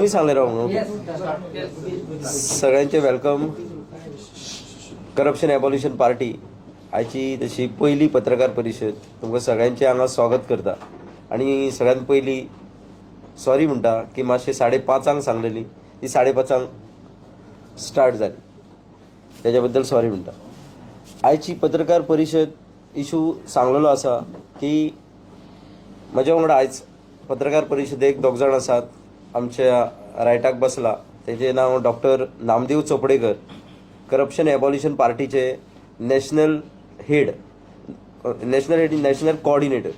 तुमी सांगले राव सगळ्यांचे वेलकम. करप्शन एबॉल्युशन पार्टी आयची तशी पहिली पत्रकार परिशद तुमकां सगळ्यांचे हांगा स्वागत करता. आणि सगळ्यात पयली सॉरी म्हणटा की मातशें 5:30 सांगलेली ती 5:30 स्टार्ट जाली, त्याच्या बद्दल सॉरी म्हणटा. आयची पत्रकार परिशद इशू सांगलेलो आसा की म्हज्या वांगडा आयज पत्रकार परिशदेक 2 जाण आसात. आमच्या रायटाक बसला, तेजें नांव डॉक्टर नामदेव चोपडेकर, करप्शन एबॉल्युशन पार्टीचे नॅशनल हेड नॅशनल कोऑर्डिनेटर.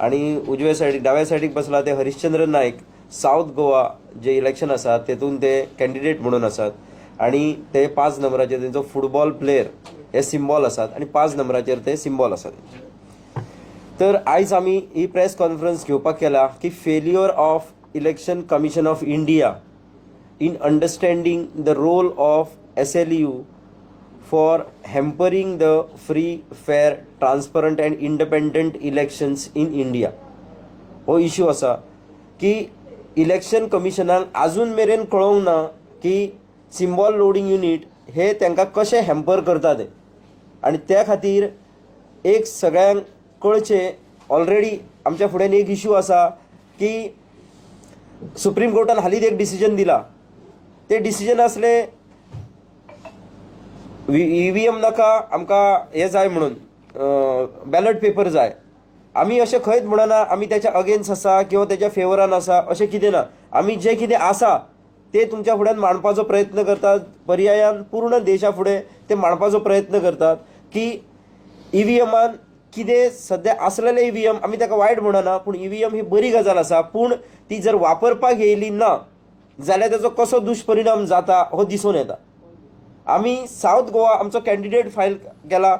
आणि उजव्या सायडीक डाव्या सायडीक बसला ते हरिश्चंद्र नायक, साऊथ गोवा जे इलेक्शन आसा तेतून ते कॅन्डिडेट म्हणून आसात. आणि ते 5 नंबराचेर तेंचो फुटबॉल प्लेयर हे सिम्बॉल आसात आणि 5 नंबराचेर ते सिम्बॉल आसात. तर आयज आमी ही प्रेस कॉन्फरन्स घेवपाक केला की failure of election commission of India in understanding the role of SLU for hampering the free, fair, transparent and independent elections in India. हो इश्यू असा की इलेक्शन कमिशनाक अजून मेरेन कळोवंक ना की सिम्बॉल लोडिंग युनिट हे तांकां कशें हॅम्पर करता ते. आणि त्या खातीर एक सगळ्यांक कळचें, ऑलरेडी आमच्या फुड्यान एक इश्यू आसा की सुप्रीम कोर्टान हालींच एक डिसिजन दिला. ते डिसिजन आसले EVM नाका, आमकां हे जाय म्हणून बॅलट पेपर जाय. आमी अशें खंयच म्हणना आमी त्याच्या अगेन्स्ट आसा किंवा त्याच्या फेवरान आसा, अशें कितें ना. आमी जें कितें आसा ते तुमच्या फुड्यान मांडपाचो प्रयत्न करतात. पर्यायान पूर्ण देशा फुडें ते मांडपाचो प्रयत्न करतात की EVMान कितें सद्या आसलेले EVM आमी ताका वायट म्हणना, पूण EVM ही बरी गजाल आसा, पूण ती जर वापरपाक येयली ना जाल्यार ताचो कसो दुश्परिणाम जाता हो दिसून येता. आमी साऊथ गोवा आमचो कॅन्डिडेट फायल केला.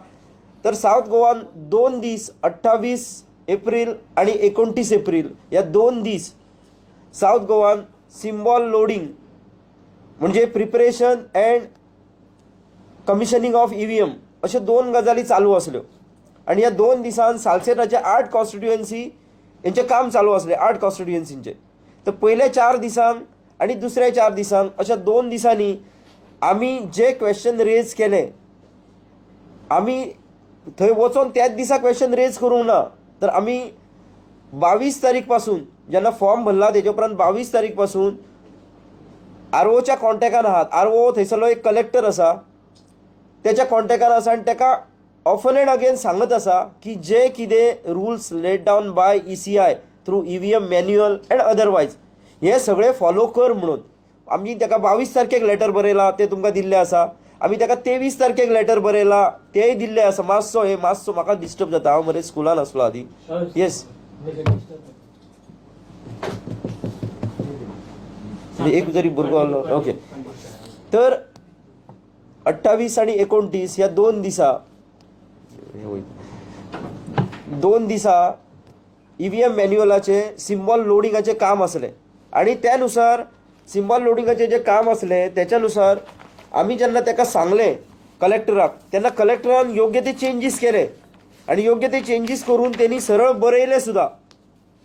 तर साऊथ गोवान 2 दीस 28 एप्रील आणि 29 एप्रील ह्या 2 दीस साऊथ गोवान सिम्बॉल लोडिंग म्हणजे preparation and commissioning of EVM अशे 2 गजाली चालू आसल्यो. आणि ह्या 2 दिसान सालसेटाचे 8 कॉन्स्टिट्युएन्सी हेंचें काम चालू आसलें, 8 कॉन्स्टिट्युएन्सींचें. तर पयल्या 4 दिसांक आणि दुसऱ्या 4 दिसांक अशा 2 दिसांनी आमी जे क्वेश्चन रेज केले, आमी थंय वचोन त्याच दिसा क्वेश्चन रेज करूंक ना. तर आमी 22 तारीख पासून जेन्ना फॉर्म भरला तेजे उपरांत 22 तारीख पासून ROच्या कॉन्टॅक्टान आहात. RO थंयसरलो एक कलेक्टर आसा, त्याच्या कॉन्टॅक्टान आसा आनी ताका ऑफन एंड अगेन सांगत आसा की जे कितें rules laid down by ECI through EVM manual and otherwise हे सगळे फॉलो कर म्हणून. आमी ताका 22 तारखेक लेटर बरयला, ते तुमकां दिल्लें आसा. आमी ताका 23 तारखेक लेटर बरयला, तेय दिल्लें आसा. मातसो म्हाका डिस्टर्ब जाता, हांव मरे स्कुलान आसलो आदी. येस, एक जरी भुरगो आसलो. ओके. तर 28 आणि 29 ह्या 2 दिसा EVM मॅन्युअलाचे सिम्बॉल लोडिंगाचे काम आसलें. आणि त्यानुसार सिम्बॉल लोडिंगाचे जे काम असले त्याच्यानुसार आम्ही जेन्ना ताका सांगले कलेक्टराक, तेन्ना कलेक्टरान योग्य ते चेंजीस केले. आणि योग्य ते चेंजीस करून त्यांनी सरळ बरयले सुद्धा.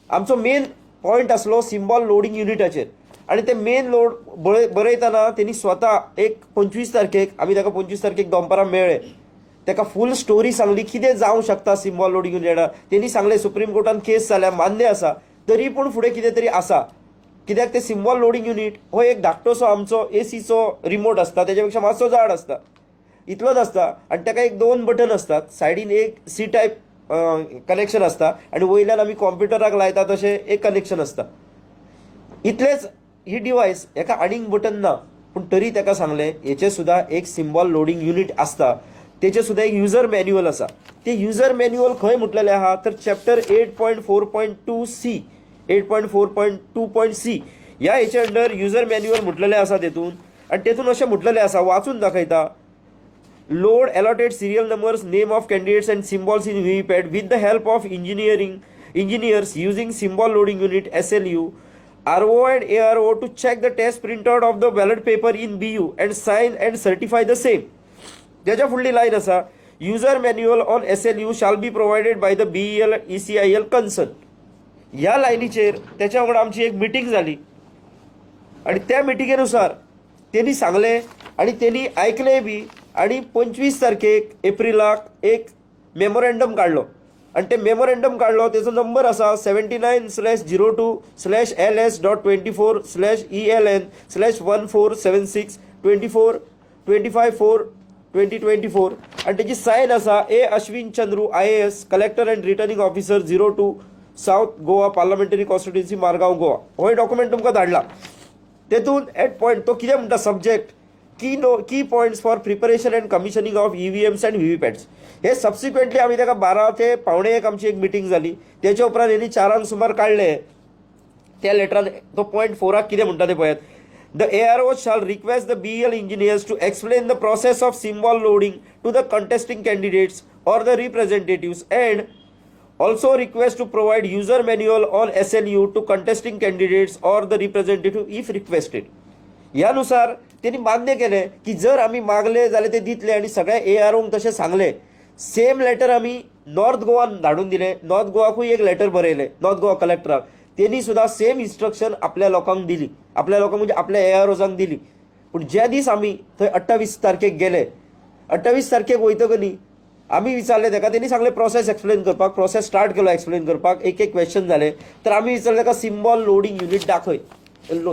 आमचो मेन पॉयंट आसलो सिम्बॉल लोडिंग युनिटाचेर. आणि ते मेन लोड बरयतना त्यांनी स्वता एक 25 तारखेक आमी ताका 25 तारखेक दनपारां मेळ्ळे, ताका फूल स्टोरी सांगली कितें जावंक शकता सिम्बॉल लोडिंग युनिटाक. त्यांनी सांगले सुप्रीम कोर्टान केस जाल्या, मान्य आसा, तरी पूण फुडें कितें तरी आसा. कित्याक ते सिम्बॉल लोडिंग युनिट हो एक धाकटोसो आमचो ACचो रिमोट आसता, त्याच्या मातसो जाड आसता, इतलोच आसता. आणि ताका एक 2 बटन असतात, सायडीन एक C टायप कनेक्शन आसता आणि वयल्यान आमी कॉम्प्युटराक लायता तशें एक कनेक्शन आसता. इतलेच ही डिवायस, हेका आनीक बटन ना. पूण तरी ताका सांगलें हेचे सुद्धा एक सिम्बॉल लोडिंग युनिट आसता, तेचे सुद्धा एक युजर मॅन्युअल आसा. ते युजर मॅन्युअल खंय म्हटलेलें आहा तर चॅप्टर 8.4.2C 8.4.2.C ह्या हेचे अंडर युजर मॅन्युअल म्हटलेलें आसा तेतून. आणि तेतून अशें म्हटलेलें आसा, वाचून दाखयता. Load allotted serial numbers, name of candidates and symbols in VVPAT with the help of engineers using symbol loading unit SLU, RO and ARO to check the test printout of the ballot paper in BU and sign and certify the same. त्याच्या फुडली line आसा, user manual on SLU shall be provided by the BEL ECIL concern. ह्या लायनीचेर त्याच्या वांगडा आमची एक meeting जाली. आणि त्या मिटिंगेनुसार त्यांनी सांगले आणि त्यांनी ऐकले बी आणि 25 तारखेक एप्रिलाक एक मेमोरँडम काढलो आणि ते मेमोरँडम काढलो त्याचा नंबर असा 79/02/LS.24/ELN/1476/24/25/4/2024 आणि त्याची साईन असा A Ashwin Chandru IAS collector and returning officer 02 South Goa parliamentary constituency Margao Goa. हो डॉक्युमेंट तुमकां धाडला. तेतून एट पॉयंट तो कितें म्हणटा सब्जेक्ट की points for preparation and commissioning of EVMs and VVPATs. हे सबसिक्वेंटली आम्ही ताका 12 ते 12:45 आमची एक मिटींग झाली. त्याच्या उपरांत यांनी 4 सुमार काढले. त्या लेटरान तो पॉयंट 4 कितें म्हणटा ते पळयात. The ARO shall request the BEL engineers to explain the process of symbol loading to the contesting candidates or the representatives and also request to provide user manual on SLU to contesting candidates or the representative if requested. यानुसार त्यांनी मान्य केले की जर आम्ही मागले जाल्यार ते दितले आणि सगळ्या AROंक तशें सांगले. सेम लेटर आम्ही नॉर्थ गोवान धाडून दिले. नॉर्थ गोवाकूय एक लेटर बरयले नॉर्थ गोवा कलेक्टराक. त्यांनी सुद्धा सेम इन्स्ट्रक्शन आपल्या लोकांक दिली. आपल्या लोकांक म्हणजे आपल्या AROजांक दिली. पूण ज्या दीस आमी थंय 28 तारखेक गेले 28 तारखेक वयतकनी आमी विचारले ताका. त्यांनी सांगले प्रोसेस एक्सप्लेन करपाक. प्रोसेस स्टार्ट केलो एक्सप्लेन करपाक. एक क्वेश्चन जाले तर आमी विचारले ताका सिम्बॉल लोडिंग युनिट दाखय.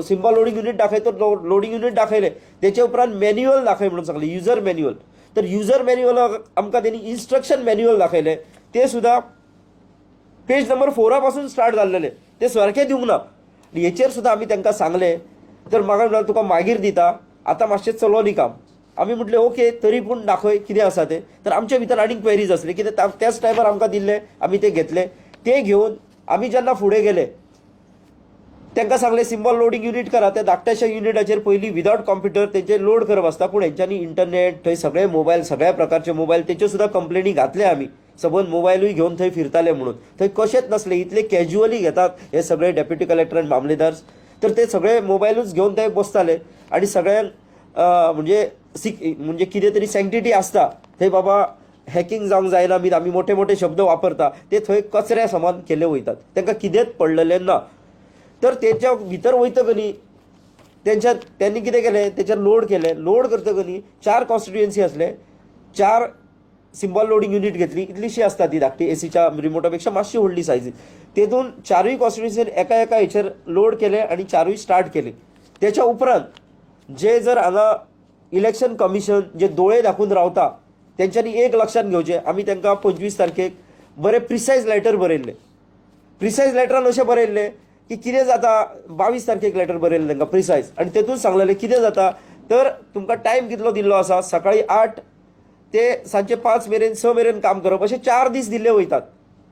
सिम्बॉल लोडिंग युनिट दाखय तर लोडिंग युनिट दाखयले. त्याच्या उपरांत मॅन्युअल दाखय म्हणून सांगले युजर मॅन्युअल. तर युजर मॅन्युअल आमकां त्यांनी इन्स्ट्रक्शन मॅन्युअल दाखयले. ते सुद्धा पेज नंबर 4 पासून स्टार्ट जाल्लेले. ते सारखे दिवंक ना. हेचेर सुद्धा आमी तांकां सांगले. तर म्हाका म्हणल्यार तुका मागीर दिता आतां मातशें चलो न्ही काम. आमी म्हटलें ओके तरी पूण दाखय कितें आसा तें. तर आमच्या भितर आनीक क्वेरीज आसले कित्याक त्याच टायमार आमकां दिल्ले. आमी ते घेतले. ते घेवन आमी जेन्ना फुडें गेले तांकां सांगले सिम्बॉल लोडिंग युनिट करा. त्या धाकट्याशा युनिटाचेर पयलीं विदाउट कॉम्प्युटर तेंचे लोड करप आसता. पूण हेंच्यांनी इंटरनेट थंय सगळे मोबायल सगळ्या प्रकारचे मोबायल तेच्यो सुद्धा कंप्लेनी घातल्या आमी. सबंद मोबायलूय घेवन थंय फिरताले म्हणून. थंय कशेंच नसले इतले कॅज्युअली घेतात हे सगळे डेप्युटी कलेक्टर आनी मामलेदार्स. तर ते सगळे मोबायलूच घेवन थंय बसताले आनी सगळ्यांक म्हणजे कितें तरी सँक्टिटी आसता थंय बाबा हॅकिंग जावंक जायना बी आमी मोठे मोठे शब्द वापरता ते थंय कचऱ्या समान केले वयतात. तांकां कितेंच पडलेलें ना. तर तेच्या भितर वयतकनी त्यांनी कितें केलें तेचेर लोड केलें. लोड करतकनी 4 कॉन्स्टिट्युएन्सी असले. 4 सिम्बॉल लोडिंग युनिट घेतली. इतलीशी असता ती धाकटी एसीच्या रिमोटापेक्षा मातशी व्हडली सायझी. तेतून 4 कॉन्स्टिट्युएन्सीन एका हेचेर लोड केले आणि 4 स्टार्ट केले. त्याच्या उपरांत जे जर हांगा इलेक्शन कमिशन जे दोळे दाखवून रावता तेंच्यांनी एक लक्षात घेवचें. आमी तांकां 25 तारखेक बरें प्रिसायज लेटर बरयल्ले. प्रिसायज लेटरान अशें बरयल्लें की कितें जाता 22 तारखेक लेटर बरयल्लें तांकां प्रिसायज आनी तेतून सांगलेलें कितें जाता तर तुमकां टायम कितलो दिल्लो आसा सकाळी 8 ते सांजे 5 मेरेन 6 मेरेन काम करप अशे 4 दीस दिल्ले वयतात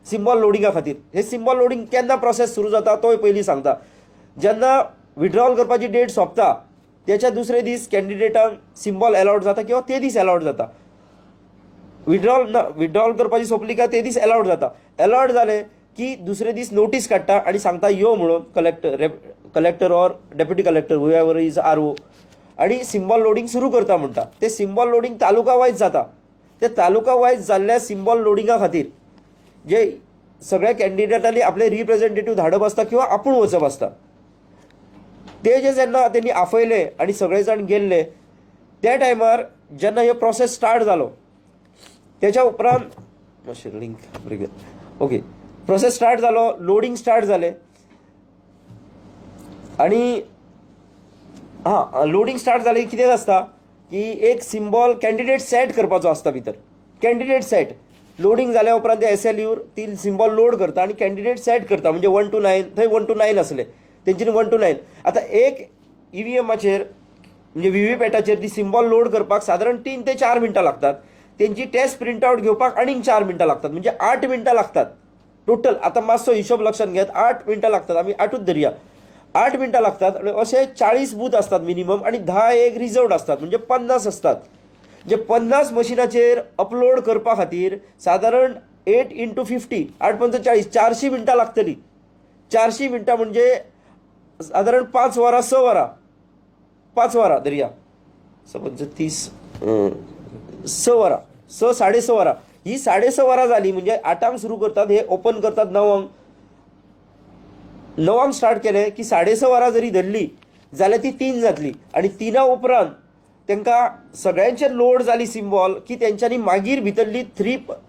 सिम्बॉल लोडिंगा खातीर. हे सिम्बॉल लोडिंग केन्ना प्रोसेस सुरू जाता तोय पयलीं सांगता. जेन्ना विड्रॉवल करपाची डेट सोंपता त्याच्या दुसरे दीस कॅन्डिडेटांक सिम्बॉल अलाउड जाता किंवा ते दीस अलाउड जाता. विड्रॉवल करपाची सोंपली काय ते दीस अलाउड जाता. अलाउड जाले की दुसरे दीस नोटीस काडटा आणि सांगता यो म्हणून collector or deputy collector whoever is RO आणि सिम्बॉल लोडिंग सुरू करता म्हणटा. ते सिम्बॉल लोडिंग तालुका वायज जाता. ते तालुका वायज जाल्ल्या सिम्बॉल लोडिंगा खातीर जे सगळ्या कॅन्डिडेटांनी आपले रिप्रेझेंटेटिव्ह धाडप आसता किंवा आपूण वचप आसता. ते जे जेन्ना त्यांनी आफयले आणि सगळे जाण गेल्ले त्या टायमार जेन्ना हे प्रोसेस स्टार्ट जालो त्याच्या उपरांत लिंक ओके प्रोसेस स्टार्ट जालो. लोडिंग स्टार्ट जाले आणि लोडिंग स्टार्ट जाले कितें आसता की एक सिम्बॉल कॅन्डिडेट सेट करपाचो आसता भितर. कॅन्डिडेट सेट लोडिंग जाल्या उपरांत ते SLUर ती सिम्बॉल लोड करता आणि कॅन्डिडेट सेट करता. म्हणजे 1 to 9 थंय 1 to 9 आसले तेंच्यांनी 1 to 9. आता एक EVMाचेर म्हणजे VVPATाचेर ती सिम्बॉल लोड करपाक साधारण 3 ते 4 मिनटां लागतात. त्यांची टेस्ट प्रिंटआउट घेवपाक आनीक 4 मिनटां लागतात. म्हणजे 8 मिनटां लागतात टोटल. आता मातसो हिशोब लक्षात घेत 8 मिनटां लागतात. आमी 8च धरया 8 मिनटां लागतात. आणि असे 40 बूथ असतात मिनिमम आणि 10 एक रिझर्वड असतात म्हणजे 50 असतात. जे 50 मशिनाचेर अपलोड करपा खातीर साधारण 8 into 50 8 × 40 400 मिनटां लागतली. 400 मिनटां म्हणजे साधारण 5 वरां 6 वरां 5 वरां धरया समज 30 6 वरां 6-6.5 वरां. ही 6.5 वरां जाली म्हणजे 8 सुरू करतात. हे ओपन करतात 9 स्टार्ट केले की 6.5 वरां जरी धरली जाल्यार ती 3 जातली आनी 3 उपरांत तांकां सगळ्यांचेर लोड जाली सिम्बॉल की तेंच्यांनी मागीर भितरली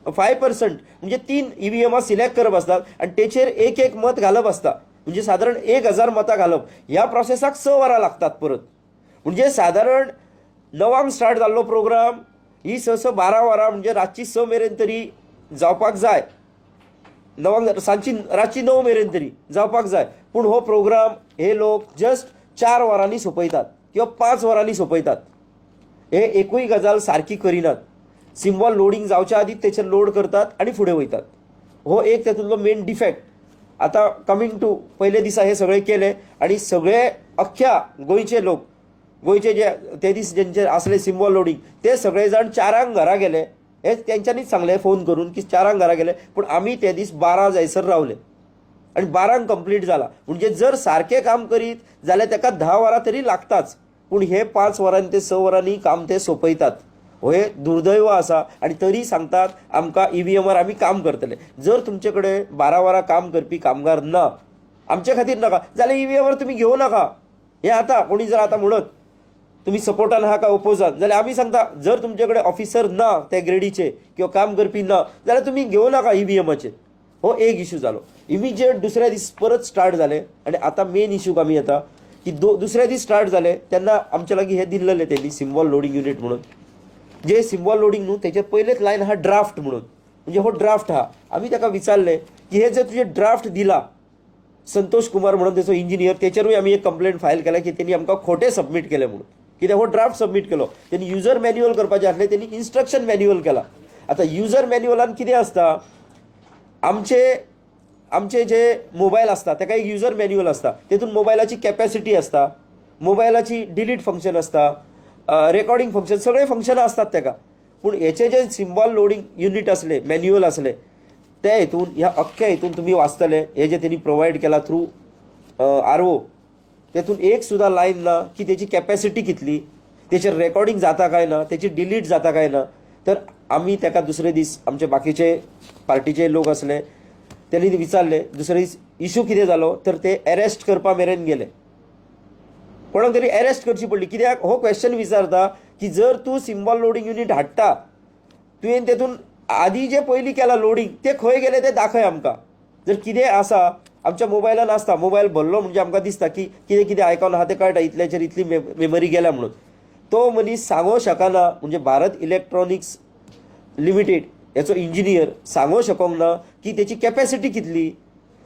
5% म्हणजे 3 EVMां सिलेक्ट करप आसतात आनी तेचेर एक एक मत घालप आसता. म्हणजे सादारण 1000 मतां घालप. ह्या प्रोसेसाक 6 वरां लागतात परत. म्हणजे सादारण 9 स्टार्ट जाल्लो प्रोग्राम ही 6 12 वरां म्हणजे रातची 6 मेरेन तरी जावपाक जाय. 9 सांजची रातची 9 मेरेन तरी जावपाक जाय. पूण हो प्रोग्राम हे लोक जस्ट 4 वरांनी सोंपयतात किंवा 5 वरांनी सोंपयतात. हे एकूय गजाल सारकी करिनात. सिम्बॉल लोडिंग जावच्या आदींच तेचेर लोड करतात आनी फुडें वयतात. हो एक तेतूंतलो मेन डिफेक्ट. आतां कमिंग टू पयले दिसा हे सगळे केले आनी सगळे अख्ख्या गोंयचे लोक, गोंयचे जे ते दीस जेंचे आसले सिम्बॉल लोडिंग ते सगळे जाण 4 घरा गेले. हे तेंच्यांनीच सांगलें फोन करून की 4 घरा गेले. पूण आमी ते दीस 12 जायसर रावले आनी 12 कंप्लीट जाला. म्हणजे जर सारकें काम करीत जाल्यार ताका 10 वरां तरी लागताच. पूण हे 5 वरांनी ते 6 वरांनी काम ते सोंपयतात. हो हे दुर्दैव आसा. आनी तरी सांगतात आमकां EVMार आमी काम करतले. जर तुमचे कडेन 12 वरां काम करपी कामगार ना, आमचे खातीर नाका जाल्यार EVMार तुमी घेवं नाका. हे आतां कोणी जर आतां म्हणत तुम्ही सपोर्टान आहा काय ओपोजान, जाल्यार आमी सांगता जर तुमचे कडेन ऑफिसर ना ते ग्रेडीचे किंवा काम करपी ना जाल्यार तुमी घेवं नाका EVMाचेर. हो एक इश्यू जालो. इमिजिएट दुसऱ्या दीस परत स्टार्ट जाले आनी आतां मेन इश्यूक आमी येता की दुसऱ्या दीस स्टार्ट जाले तेन्ना आमच्या लागीं हे दिल्लें तेणी सिम्बॉल लोडिंग युनिट म्हणून. जे सिम्बॉल लोडिंग न्हू तेचेर पयलेच लायन आहा ड्राफ्ट म्हणून. म्हणजे हो ड्राफ्ट आहा. आमी ताका विचारलें की हे जे तुजे ड्राफ्ट दिला संतोष कुमार म्हणून त्याचो इंजिनियर, तेचेरूय आमी एक कंप्लेंट फायल केल्या की त्यांनी आमकां खोटे सबमीट केले म्हणून. कित्याक हो ड्राफ्ट सबमीट केलो. त्यांनी युजर मॅन्युअल करपाचें आसलें, त्यांनी इन्स्ट्रक्शन मॅन्युअल केला. आतां युजर मॅन्युअलान कितें आसता, आमचे जे मोबायल आसता ताका एक युजर मॅन्युअल आसता. तेतून मोबायलाची कॅपॅसिटी आसता, मोबायलाची डिलीट फंक्शन आसता, रेकॉर्डिंग फंक्शन, सगळे फंक्शनां असतात ताका. पूण हेचे जे सिम्बॉल लोडिंग युनिट असले, मॅन्युअल असले, ते हितून ह्या अख्ख्या हितून तुम्ही वाचतले हे जे त्यांनी प्रोवायड केला थ्रू RO, तेतून एक सुद्धा लायन ना की त्याची कॅपॅसिटी कितली, तेचेर रेकॉर्डिंग जाता काय ना, त्याची डिलीट जाता काय ना. तर आम्ही ताका दुसरे दीस आमचे बाकीचे पार्टीचे लोक असले त्यांनी विचारले दुसरे दीस इशू कितें जालो, तर ते अरेस्ट करपा मेरेन गेले. कोणाक तरी अरेस्ट करची पडली. कित्याक हो क्वेश्चन विचारता की जर तूं सिम्बॉल लोडिंग युनिट हाडटा, तुवें तेतून आधी जे पयलीं केला लोडिंग ते खंय गेले ते दाखय आमकां. जर कितें आसा आमच्या मोबायलान आसता, मोबायल भरलो म्हणजे आमकां दिसता की कितें कितें आयकॉन आहा ते कळटा, इतल्याचेर इतली मेमरी गेल्या म्हणून. तो मनीस सांगो शकना, म्हणजे भारत इलेक्ट्रॉनिक्स लिमिटेड हेचो इंजिनियर सांगो शकूंक ना की तेची कॅपॅसिटी कितली.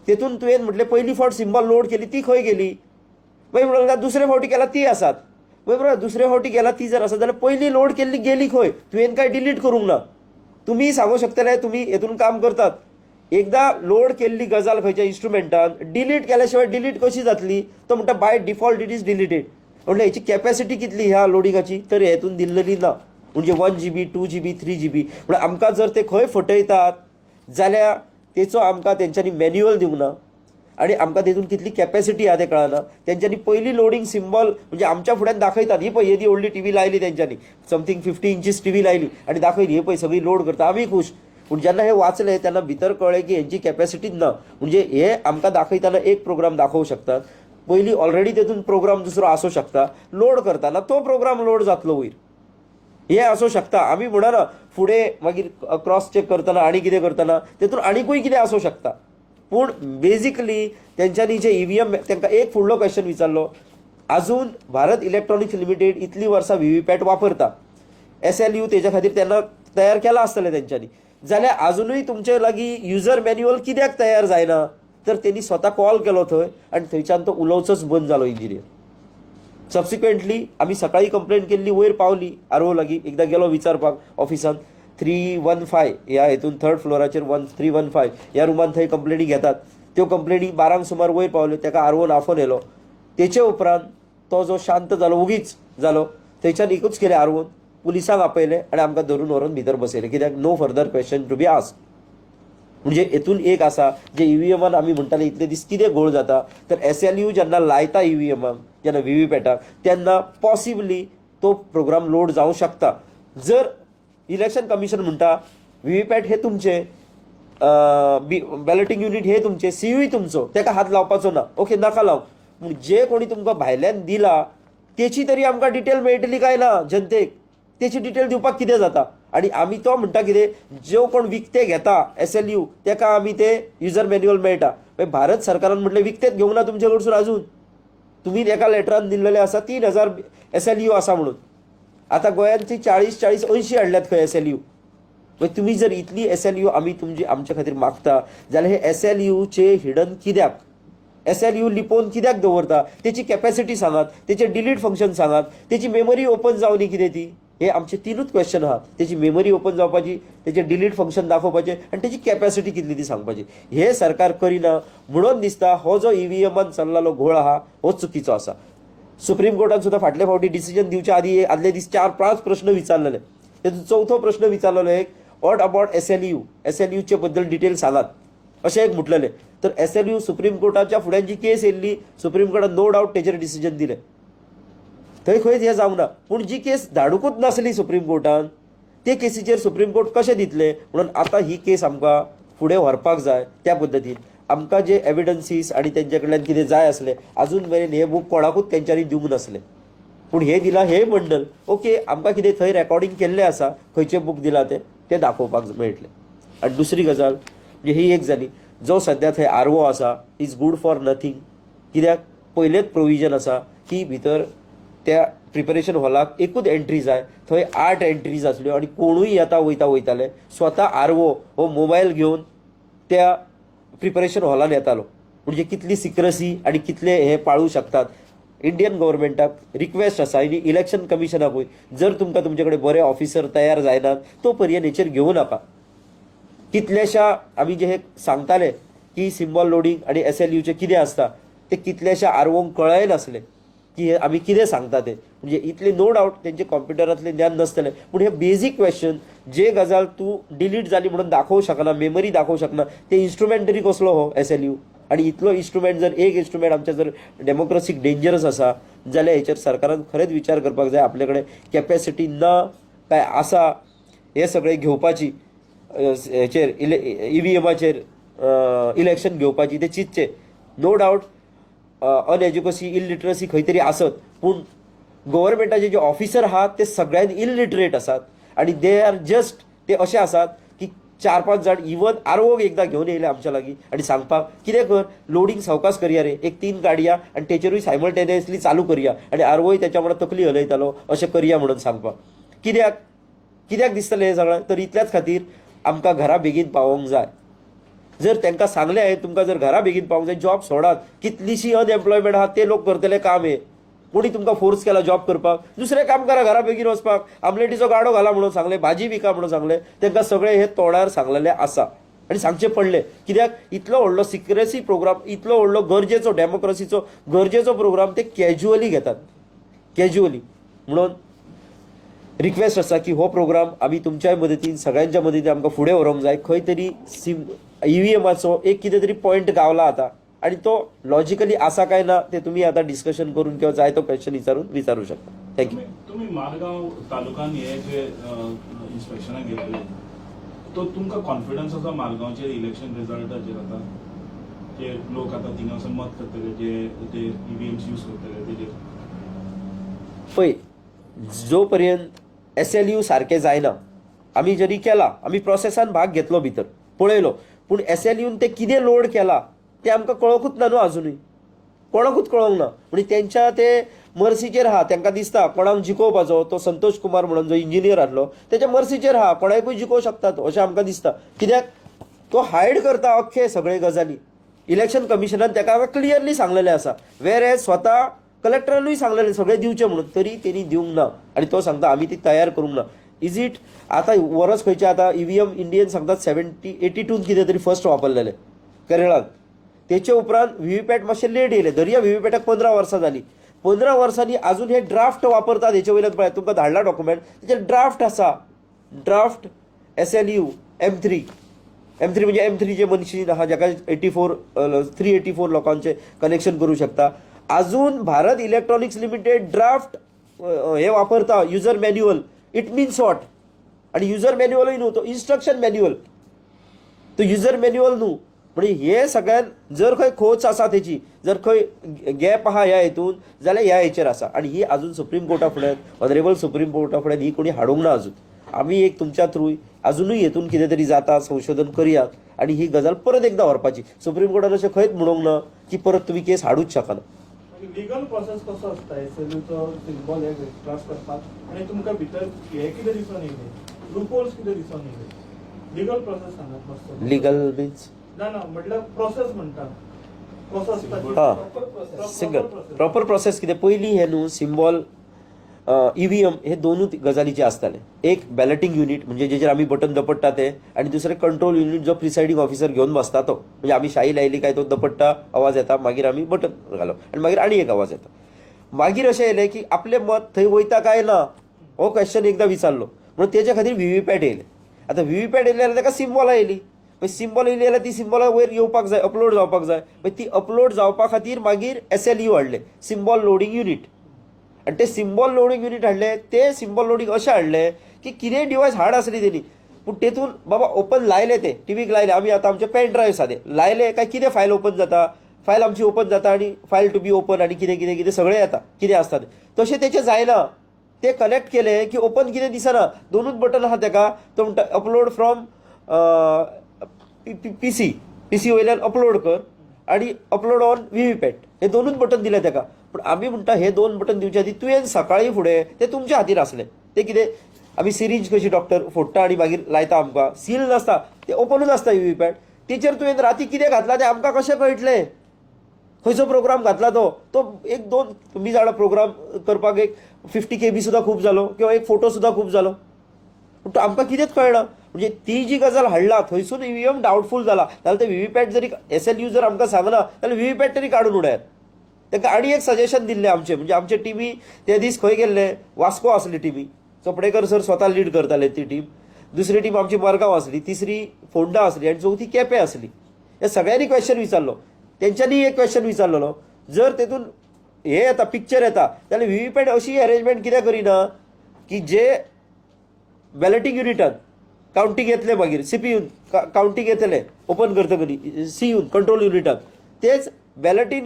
तेतून तुवें म्हटलें पयली फावट सिम्बॉल लोड केली ती खंय गेली, मागीर म्हणून दुसरे फावटी केला ती आसात. बरोबर, दुसरे फावटी केला ती जर आसा जाल्यार पयली लोड केल्ली गेली खंय, तुवें काय डिलीट करूंक ना. तुम्ही सांगू शकतले तुम्ही हेतून काम करतात. एकदा लोड केल्ली गजाल खंयच्या इन्स्ट्रुमेंटान डिलीट केल्याशिवाय डिलीट कशी जातली, तो म्हणटा by default it is deleted. म्हणजे हेची कॅपॅसिटी कितली ह्या लोडिंगाची, तर हेतून दिल्लेली ना. म्हणजे 1 GB 2 GB 3 GB. म्हणजे आमकां जर ते खंय फटयतात जाल्यार तेचो आमकां तेंच्यांनी मॅन्युअल दिवंक ना आनी आमकां तेतून कितली कॅपॅसिटी आहा तें कळना. तेंच्यांनी पयली लोडिंग सिम्बॉल म्हणजे आमच्या फुड्यान दाखयतात, ही पळय येदी व्हडली TV लायली तेंच्यांनी, समथींग 50 इंचीस TV लायली आनी दाखयली हे पळय सगळी लोड करता, आमी खूश. पूण जेन्ना हे वाचले तेन्ना भितर कळ्ळें की हेंची कॅपॅसिटीच ना. म्हणजे हे आमकां दाखयताना एक प्रोग्राम दाखोवं शकतात, पयलीं ऑलरेडी तेतून प्रोग्राम दुसरो आसूं शकता, लोड करताना तो प्रोग्राम लोड जातलो वयर, हे आसूं शकता. आमी म्हणना फुडें मागीर क्रॉस चेक करतना आनी कितें करतना तेतून आनीकूय कितें आसूं शकता. पूण बेजिकली तेंच्यांनी जे EVM तांकां एक फुडलो क्वेश्चन विचारलो, आजून भारत इलेक्ट्रॉनिक्स लिमिटेड इतली वर्सां VVPAT वापरता, SLU तेच्या खातीर तेन्ना तयार केला आसतलें तेंच्यांनी, जाल्यार आजुनूय तुमचे लागीं युजर मॅन्युअल कित्याक तयार जायना. तर तेणी स्वता कॉल केलो थंय आनी थंयच्यान तो उलोवचोच बंद जालो इंजिनियर. सबसिक्वेंटली आमी सकाळी कंप्लेंट केल्ली, वयर पावली RO लागीं, एकदां गेलो विचारपाक ऑफिसान 315 ह्या हेतून 3rd फ्लोराचेर 315 ह्या रुमान थंय कंप्लेनी घेतात. त्यो कंप्लेनी 12 सुमार वयर पावल्यो, ताका ROन आफोन येलो. तेचे उपरांत तो जो शांत जालो उगीच जालो, थंयच्यान एकूच केलें ROन, पुलिसांक आपयलें आनी आमकां धरून व्हरून भितर बसयलें. कित्याक no further question to be asked. म्हणजे हेतून एक आसा जे EVMान आमी म्हणटाले इतले दीस कितें घोळ जाता, तर SLU जेन्ना लायता EVMाक, जेन्ना VVPATाक, तेन्ना पॉसिबली तो प्रोग्राम लोड जावं शकता. जर इलेक्शन कमिशन म्हणटा VVPAT हे तुमचे, बॅलेटिंग युनिट हे तुमचे, CUय तुमचो, ताका हात लावपाचो ना, ओके नाका लावंक. पूण जे कोणी तुमकां भायल्यान दिला तेची तरी आमकां डिटेल मेळटली काय ना जनतेक, तेची डिटेल दिवपाक कितें जाता. आनी आमी तो म्हणटा कितें, जो कोण विकते घेता SLU तेका आमी ते युजर मॅन्युअल मेळटा. भारत सरकारान म्हटलें विकतेच घेवंक ना तुमचे कडसून अजून, तुम्ही एका लेटरान दिल्लेले आसा 3,000 SLU आसा म्हणून. आतां गोंयांत ती 40-80 हाडल्यात खंय SLU. तुम्ही जर इतली SLU आमी तुमची आमच्या खातीर मागता जाल्यार हे SLU चे हिडन कित्याक, SLU लिपोवन कित्याक दवरता, तेची कॅपॅसिटी सांगात, तेचे डिलीट फंक्शन सांगात, तेची मेमरी ओपन जावनी कितें ती. हे आमचे 3च क्वेश्चन आहात. तेची मेमरी ओपन जावपाची, तेचे डिलीट फंक्शन दाखोवपाचे आनी तेची कॅपॅसिटी कितली ती सांगपाची. हे सरकार करिना म्हणून दिसता हो जो EVMान चल्लालो घोळ आहा हो चुकीचो आसा. सुप्रीम कोर्टान सुद्दां फाटले फावटी डिसिजन दिवच्या आदी आदले दीस 4-5 प्रश्न विचारलेले. तेतून चवथो प्रश्न विचारलेलो एक, वॉट अबाउट SLU चे बद्दल डिटेल सांगात अशें एक म्हटलेलें. तर SLU सुप्रीम कोर्टाच्या फुड्यान जी केस येयल्ली, सुप्रीम कोर्टान नो डावट तेचेर डिसिजन दिलें, थंय खंयच हें जावंक ना. पूण जी केस धाडूकूच नासली सुप्रीम कोर्टान, ते केसीचेर सुप्रीम कोर्ट कशें दितले. म्हणून आतां ही केस आमकां फुडें व्हरपाक जाय त्या पद्दतीन. आमकां जे एविडन्सीस आनी तेंचे कडल्यान कितें जाय आसलें अजून मेरेन हे बूक कोणाकूच तेंच्यांनी दिवंक नासलें. पूण हे दिला हे मंडल, ओके आमकां कितें थंय रेकॉर्डिंग केल्लें आसा, खंयचे बूक दिला ते दाखोवपाक मेळटलें. आनी दुसरी गजाल म्हणजे ही एक जाली, जो सद्या थंय RO आसा इज गूड फॉर नथींग. कित्याक पयलेच प्रोविजन आसा की भितर त्या प्रिपरेशन हॉलाक एकूच एंट्री जाय, थंय 8 एंट्रीज आसल्यो आनी कोणूय येता वयताले. स्वता RO हो मोबायल घेवन त्या प्रिपरेशन हॉलान येतालो. म्हणजे कितली सिक्रसी आनी कितले हे पाळू शकतात. इंडियन गव्हर्मेंटाक रिक्वेस्ट आसा आनी इलेक्शन कमिशनाकूय, जर तुमकां तुमचे कडेन बरे ऑफिसर तयार जायनात तो पर्यंत हेचेर घेवं नाका. कितल्याशा आमी जे हे सांगताले की सिम्बॉल लोडिंग आनी SLUचे कितें आसता ते कितल्याशा ROंक कळय नासलें की हे आमी कितें सांगता ते. म्हणजे इतले नो डावट तेंचे कॉम्प्युटरांतलें ज्ञान नासतलें, पूण हे बेजीक क्वेश्चन जे गजाल तूं डिलीट जाली म्हणून दाखोवंक शकना, मेमरी दाखोवंक शकना, ते इन्स्ट्रुमेंट तरी कसलो हो SLU. आनी इतलो इन्स्ट्रुमेंट जर एक इन्स्ट्रुमेंट आमच्या जर डेमोक्रेसीक डेंजरस आसा जाल्यार हेचेर सरकारान खरेंच विचार करपाक जाय. आपले कडेन कॅपॅसिटी ना काय आसा हे सगळें घेवपाची, हेचेर EVMाचेर इलेक्शन घेवपाची ते चिंतचे. नो डावट अनएज्युकेसी इलिटरसी खंय तरी आसत, पूण गव्हर्मेंटाचे जे ऑफिसर आहात ते सगळ्यांत इलिटरेट आसात आनी दे आर जस्ट ते अशे आसात की 4-5 जाण इवन ROक एकदां घेवन येयले आमच्या लागीं आनी सांगपाक कितें कर, लोडिंग सावकाश करया रे, एक 3 काडया आनी तेचेरूय सायमल्टेनियसली चालू करया आनी ROय तेच्या वांगडा तकली हलयतालो अशें करया म्हणून सांगपाक. कित्याक दिसतलें हें सगळें, तर इतल्याच खातीर आमकां घरा बेगीन पावोवंक जाय. जर तांकां सांगलें हांवें तुमकां जर घरा बेगीन पावंक जाय, जॉब सोडात, कितलीशी अनएम्प्लॉयमेंट आहात ते लोक करतले काम. हे कोणी तुमकां फोर्स केला जॉब करपाक, दुसरें काम करा, घरा बेगीन वचपाक, आमलेटीचो गाडो घाला म्हणून सांगलें, भाजी विका म्हणून सांगलें, तांकां सगळें हे तोंडार सांगलेलें आसा आनी सांगचें पडलें. कित्याक इतलो व्हडलो सिक्रेसी प्रोग्राम, इतलो व्हडलो गरजेचो डेमोक्रेसीचो गरजेचो प्रोग्राम ते कॅज्युअली घेतात, कॅज्युअली. म्हणून रिक्वेस्ट आसा की हो प्रोग्राम आमी तुमच्याय मदतीन सगळ्यांच्या मदतीन आमकां फुडें व्हरोंक जाय. खंय तरी EVMाचो एक कितें तरी पॉयंट गावला आतां आनी तो लॉजिकली आसा काय ना ते तुमी आतां डिस्कशन करून किंवा जाय तो क्वेश्चन विचारू शकता. थँक्यू. तुम्ही मारगांव तालुक्यान हे जे इन्स्पेक्शनाक गेल्ले, तो तुमकां कॉन्फिडन्स आसा मारगांवचे इलेक्शन रिजल्टाचेर आतां जे लोक आतां थिंगा वचून मत करतले, जे EVMs यूज करतले तेजेर? पळय, जो पर्यंत SLU सारकें जायना, आमी जरी केला, आमी प्रोसेसान भाग घेतलो भितर पळयलो, पूण SLUन ते कितें लोड केला ते आमकां कळोकूच ना न्हू, अजुनूय कोणाकूच कळोंक ना. म्हणजे तेंच्या ते मर्सीचेर आहा, तांकां दिसता कोणाक जिखोवपाचो, तो संतोष कुमार म्हणून जो इंजिनियर आसलो तेच्या मर्सीचेर आहा, कोणाकूय जिखोवं शकतात अशें आमकां दिसता. कित्याक तो हायड करता अख्खे सगळे गजाली. इलेक्शन कमिशनान ताका क्लियरली सांगलेलें आसा, वेर एज स्वता कलेक्टरानूय सांगलेलें सगळें दिवचें म्हणून, तरी तेणी दिवंक ना आनी तो सांगता आमी ती तयार करूंक ना. इज इट आतां वर्स खंयचे आतां EVM इंडियन सांगतात 82 कितें तरी फर्स्ट वापरलेले केरळांत. तेचे उपरांत VVPAT मातशें लेट येयले, धरया VVPATाक 15 वर्सां जालीं. 15 वर्सांनी अजून हे ड्राफ्ट वापरतात. हेचे वयल्यान पळय तुमकां धाडला डॉक्युमेंट, तेचे ड्राफ्ट आसा, ड्राफ्ट SLU M3 म्हणजे M3 जे मशीन आहा जाका 384 लोकांचे कनेक्शन करूं शकता. अजून भारत इलेक्ट्रॉनिक्स लिमिटेड ड्राफ्ट हे वापरता, user manual. It means what? आणि युजर मॅन्युअलूय न्हू, तो इन्स्ट्रक्शन मॅन्युअल, तो युजर मॅन्युअल न्हू, म्हणजे हे सगळ्यात जर खंय खोच आसा तेची, जर खंय गॅप आहा ह्या हेतून जाल्यार ह्या हेचेर आसा. आनी ही अजून सुप्रीम कोर्टा फुड्यान, ऑनरेबल सुप्रीम कोर्टा फुड्यान ही कोणी हाडूंक ना अजून. आमी एक तुमच्या थ्रू अजुनूय हेतून कितें तरी जाता संशोधन करयात आनी ही गजाल परत एकदा व्हरपाची. सुप्रीम कोर्टान अशें खंयच म्हणूंक ना की परत तुमी केस हाडूच शकना. लिगल प्रोसेस कसो आसता एसएलयूचो सिम्बॉल हे क्लास करपाक आनी तुमकां भितर हे कितें दिसून येयले, लूपहोल्स कितें दिसून येयले? लिगल प्रोसेस सांगात मातसो. लिगल मिन्स ना म्हटल्यार प्रोसेस म्हणटा कसो आसता हां सिंगल प्रॉपर प्रोसेस कितें. पयलीं हे न्हू सिम्बॉल ईव्हीएम हे दोनूच गजालीचे आसताले. एक बॅलेटिंग युनिट म्हणजे जेचेर आमी बटन दपडटा ते, आनी दुसरे कंट्रोल युनिट जो प्रिसायडींग ऑफिसर घेवन बसता तो. म्हणजे आमी शाई लायली काय तो दपडटा, आवाज येता, मागीर आमी बटन घालप आनी मागीर आनी एक आवाज येता. मागीर अशें येयलें की आपलें मत थंय वयता काय ना हो क्वेश्चन एकदा विचारलो म्हणून तेच्या खातीर व्हीव्हीपॅट येयले. आतां व्हीव्हीपॅट येयले जाल्यार ताका सिम्बॉलां येयली. सिम्बॉल येयली जाल्यार ती सिम्बॉलां वयर येवपाक जाय, अपलोड जावपाक जाय. ती अपलोड जावपा खातीर मागीर SLU हाडले, सिम्बॉल लोडिंग युनिट. आणि ते सिम्बॉल लोडिंग युनिट हाडले. ते सिम्बॉल लोडिंग अशें हाडले की कितेंय डिवायस हाड आसली तेणी पूण तेतून बाबा ओपन लायले, ते टीव्हीक लायले. आमी आतां आमचे पेन ड्रायव्ह सादे लायले काय कितें फायल ओपन जाता, फायल आमची ओपन जाता आनी फायल टू बी ओपन आनी कितें कितें कितें सगळें येता कितें आसता तें. तशें तेचें जायना. ते कनेक्ट केले की ओपन कितें दिसना, दोनूच बटन आहा तेका. तो म्हणटा अपलोड फ्रॉम पीसी वयल्यान अपलोड कर आनी अपलोड ऑन व्हीव्हीपॅट, हे दोनूच बटन दिले तेका. पूण आमी म्हणटा हे दोन बटन दिवचे आदी तुवें सकाळी फुडें ते तुमच्या हातीर आसले. ते कितें आमी सिरींज कशी डॉक्टर फोडटा आनी मागीर लायता, आमकां सील नासता, ते ओपनूच आसता व्हीव्हीपॅट. तेचेर तुवें राती कितें घातला तें आमकां कशें कळटलें, खंयचो प्रोग्राम घातला तो एक दोन तुमी जाणा प्रोग्राम करपाक एक 50 KB सुद्दां खूब जालो किंवा एक फोटो सुद्दां खूब जालो. पूण आमकां कितेंच कळना. म्हणजे ती जी गजाल हाडला थंयसून ईव्हीएम डावटफूल जाला जाल्यार ते व्हीव्हीपॅट जरी SLU जर आमकां सांगना जाल्यार व्हीव्हीपॅट तरी काडून उडयात. ताका आनी एक सजेशन दिल्लें आमचें, म्हणजे आमचे टिमी ते दीस खंय गेल्ले, वास्को आसली टिमी, चोपडेकर सर स्वता लीड करताले ती टीम. दुसरी टीम आमची मडगांव आसली, तिसरी फोंडा आसली आनी चवथी केपें आसली. हे सगळ्यांनी क्वेश्चन विचारलो. तेंच्यांनी एक क्वेश्चन विचारलेलो, जर तेतून हे येता पिक्चर येता जाल्यार व्हीव्हीपॅट अशी अरेंजमेंट कित्याक करिना की जे बॅलेटिंग युनिटान कावंटींग येतले मागीर CPUन कावंटींग येतले ओपन करतकनी CUन कंट्रोल युनिटान तेच बॅलेटीन